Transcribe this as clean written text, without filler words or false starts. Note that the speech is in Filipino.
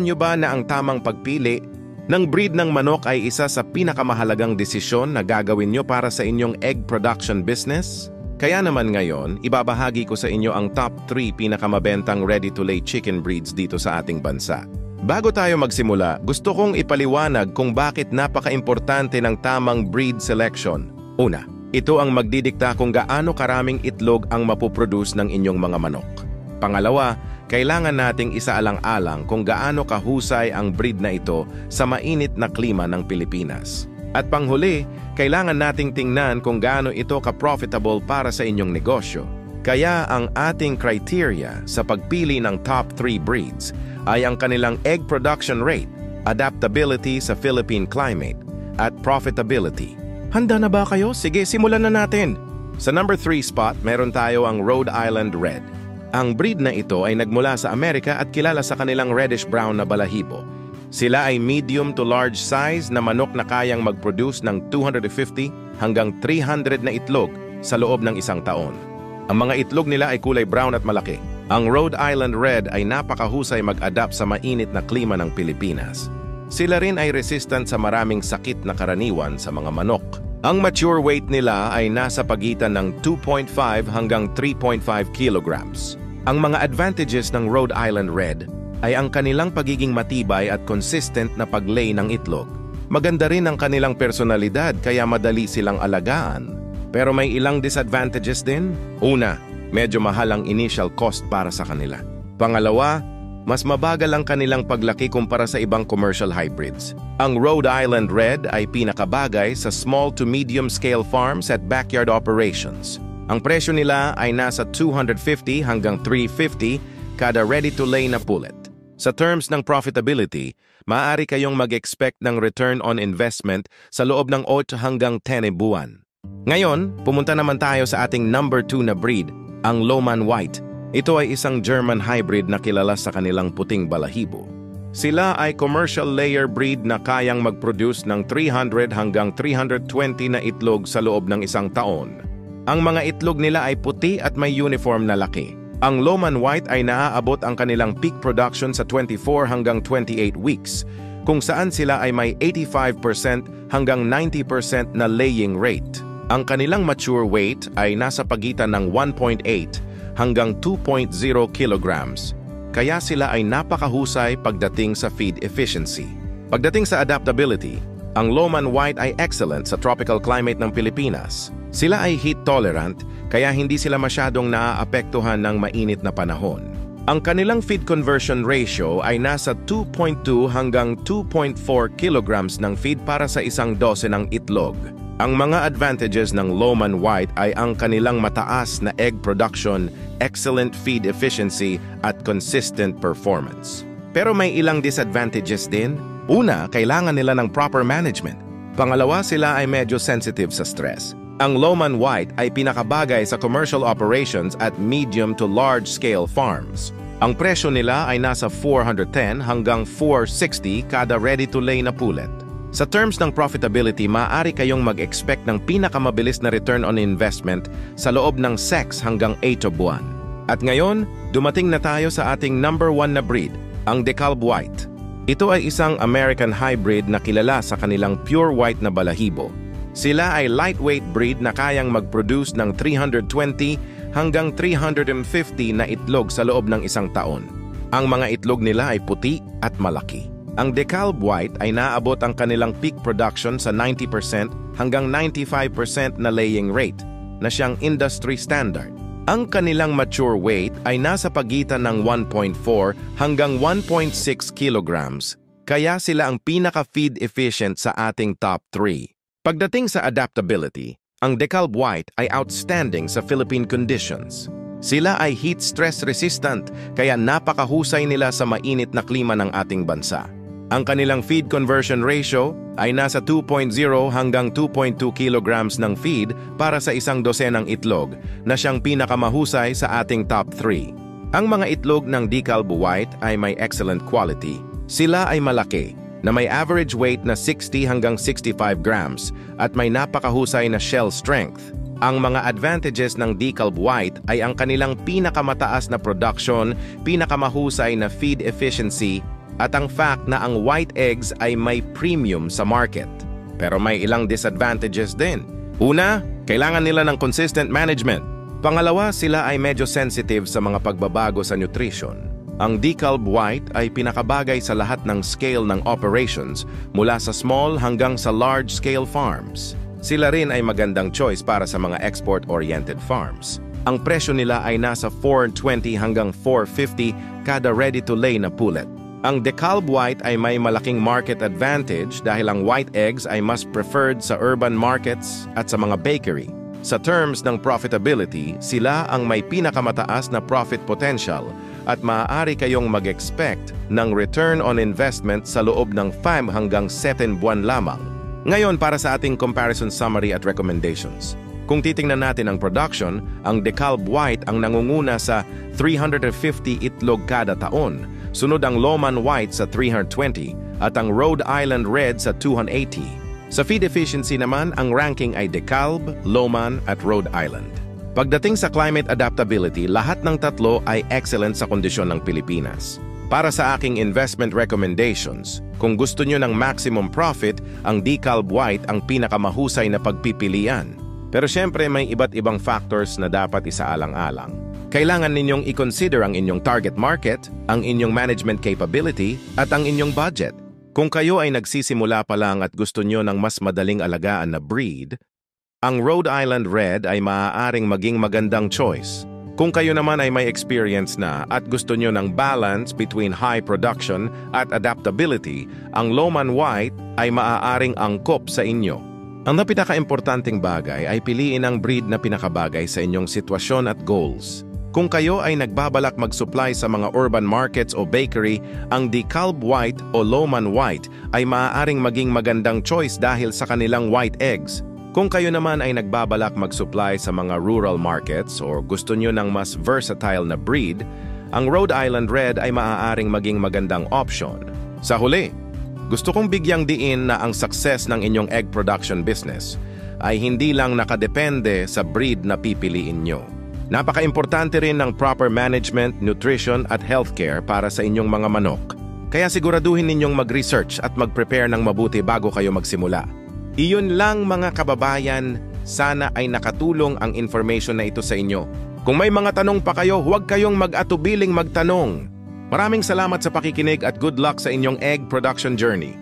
nyo ba na ang tamang pagpili ng breed ng manok ay isa sa pinakamahalagang desisyon na gagawin nyo para sa inyong egg production business? Kaya naman ngayon, ibabahagi ko sa inyo ang top 3 pinakamabentang ready-to-lay chicken breeds dito sa ating bansa. Bago tayo magsimula, gusto kong ipaliwanag kung bakit napaka-importante ng tamang breed selection. Una, ito ang magdidikta kung gaano karaming itlog ang mapuproduce ng inyong mga manok. Pangalawa, kailangan nating isaalang-alang kung gaano kahusay ang breed na ito sa mainit na klima ng Pilipinas. At panghuli, kailangan nating tingnan kung gaano ito ka-profitable para sa inyong negosyo. Kaya ang ating criteria sa pagpili ng top 3 breeds ay ang kanilang egg production rate, adaptability sa Philippine climate, at profitability. Handa na ba kayo? Sige, simulan na natin! Sa number 3 spot, meron tayo ang Rhode Island Red. Ang breed na ito ay nagmula sa Amerika at kilala sa kanilang reddish-brown na balahibo. Sila ay medium to large size na manok na kayang mag-produce ng 250 hanggang 300 na itlog sa loob ng isang taon. Ang mga itlog nila ay kulay brown at malaki. Ang Rhode Island Red ay napakahusay mag-adapt sa mainit na klima ng Pilipinas. Sila rin ay resistant sa maraming sakit na karaniwan sa mga manok. Ang mature weight nila ay nasa pagitan ng 2.5 hanggang 3.5 kilograms. Ang mga advantages ng Rhode Island Red ay ang kanilang pagiging matibay at consistent na paglay ng itlog. Maganda rin ang kanilang personalidad kaya madali silang alagaan. Pero may ilang disadvantages din. Una, medyo mahal ang initial cost para sa kanila. Pangalawa, mas mabagal ang kanilang paglaki kumpara sa ibang commercial hybrids. Ang Rhode Island Red ay pinakabagay sa small to medium scale farms at backyard operations. Ang presyo nila ay nasa 250 hanggang 350 kada ready-to-lay na pullet. Sa terms ng profitability, maaari kayong mag-expect ng return on investment sa loob ng 8 hanggang 10 buwan. Ngayon, pumunta naman tayo sa ating number 2 na breed, ang Lohmann White. Ito ay isang German hybrid na kilala sa kanilang puting balahibo. Sila ay commercial layer breed na kayang mag-produce ng 300 hanggang 320 na itlog sa loob ng isang taon. Ang mga itlog nila ay puti at may uniform na laki. Ang Lohmann White ay naaabot ang kanilang peak production sa 24 hanggang 28 weeks, kung saan sila ay may 85% hanggang 90% na laying rate. Ang kanilang mature weight ay nasa pagitan ng 1.8 hanggang 2.0 kilograms, kaya sila ay napakahusay pagdating sa feed efficiency. Pagdating sa adaptability, ang Lohmann White ay excellent sa tropical climate ng Pilipinas. Sila ay heat tolerant, kaya hindi sila masyadong naaapektuhan ng mainit na panahon. Ang kanilang feed conversion ratio ay nasa 2.2 hanggang 2.4 kilograms ng feed para sa isang dose ng itlog. Ang mga advantages ng Lohmann White ay ang kanilang mataas na egg production, excellent feed efficiency, at consistent performance. Pero may ilang disadvantages din. Una, kailangan nila ng proper management. Pangalawa, sila ay medyo sensitive sa stress. Ang Lohmann White ay pinakabagay sa commercial operations at medium to large-scale farms. Ang presyo nila ay nasa 410 hanggang 460 kada ready-to-lay na pullet. Sa terms ng profitability, maaari kayong mag-expect ng pinakamabilis na return on investment sa loob ng 6 hanggang 8 buwan. At ngayon, dumating na tayo sa ating number 1 na breed, ang DeKalb White. Ito ay isang American hybrid na kilala sa kanilang pure white na balahibo. Sila ay lightweight breed na kayang mag-produce ng 320 hanggang 350 na itlog sa loob ng isang taon. Ang mga itlog nila ay puti at malaki. Ang DeKalb White ay naabot ang kanilang peak production sa 90% hanggang 95% na laying rate, na siyang industry standard. Ang kanilang mature weight ay nasa pagitan ng 1.4 hanggang 1.6 kilograms, kaya sila ang pinaka-feed efficient sa ating top 3. Pagdating sa adaptability, ang DeKalb White ay outstanding sa Philippine conditions. Sila ay heat stress resistant, kaya napakahusay nila sa mainit na klima ng ating bansa. Ang kanilang feed conversion ratio ay nasa 2.0 hanggang 2.2 kilograms ng feed para sa isang dosenang itlog, na siyang pinakamahusay sa ating top 3. Ang mga itlog ng DeKalb White ay may excellent quality. Sila ay malaki, na may average weight na 60 hanggang 65 grams at may napakahusay na shell strength. Ang mga advantages ng DeKalb White ay ang kanilang pinakamataas na production, pinakamahusay na feed efficiency, at ang fact na ang white eggs ay may premium sa market. Pero may ilang disadvantages din. Una, kailangan nila ng consistent management. Pangalawa, sila ay medyo sensitive sa mga pagbabago sa nutrition. Ang decalb white ay pinakabagay sa lahat ng scale ng operations mula sa small hanggang sa large-scale farms. Sila rin ay magandang choice para sa mga export-oriented farms. Ang presyo nila ay nasa $420 hanggang $450 kada ready-to-lay na pullet. Ang decalb white ay may malaking market advantage dahil ang white eggs ay mas preferred sa urban markets at sa mga bakery. Sa terms ng profitability, sila ang may pinakamataas na profit potential at maaari kayong mag-expect ng return on investment sa loob ng 5 hanggang 7 buwan lamang. Ngayon para sa ating comparison summary at recommendations. Kung titingnan natin ang production, ang decalb white ang nangunguna sa 350 itlog kada taon, sunod ang Lohmann white sa 320 at ang Rhode Island red sa 280. Sa feed efficiency naman, ang ranking ay decalb, Lohmann at Rhode Island. Pagdating sa climate adaptability, lahat ng tatlo ay excellent sa kondisyon ng Pilipinas. Para sa aking investment recommendations, kung gusto nyo ng maximum profit, ang decalb white ang pinakamahusay na pagpipilian. Pero syempre may iba't ibang factors na dapat isaalang-alang. Kailangan ninyong i-consider ang inyong target market, ang inyong management capability, at ang inyong budget. Kung kayo ay nagsisimula pa lang at gusto nyo ng mas madaling alagaan na breed, ang Rhode Island Red ay maaaring maging magandang choice. Kung kayo naman ay may experience na at gusto nyo ng balance between high production at adaptability, ang Lohmann White ay maaaring angkop sa inyo. Ang napinaka-importanting bagay ay piliin ang breed na pinakabagay sa inyong sitwasyon at goals. Kung kayo ay nagbabalak mag-supply sa mga urban markets o bakery, ang decalb white o Lohmann white ay maaaring maging magandang choice dahil sa kanilang white eggs. Kung kayo naman ay nagbabalak mag-supply sa mga rural markets o gusto nyo ng mas versatile na breed, ang Rhode Island Red ay maaaring maging magandang option. Sa huli, gusto kong bigyang diin na ang success ng inyong egg production business ay hindi lang nakadepende sa breed na pipiliin nyo. Napaka-importante rin ng proper management, nutrition at healthcare para sa inyong mga manok. Kaya siguraduhin ninyong mag-research at mag-prepare ng mabuti bago kayo magsimula. Iyon lang mga kababayan, sana ay nakatulong ang information na ito sa inyo. Kung may mga tanong pa kayo, huwag kayong mag-atubiling magtanong. Maraming salamat sa pakikinig at good luck sa inyong egg production journey.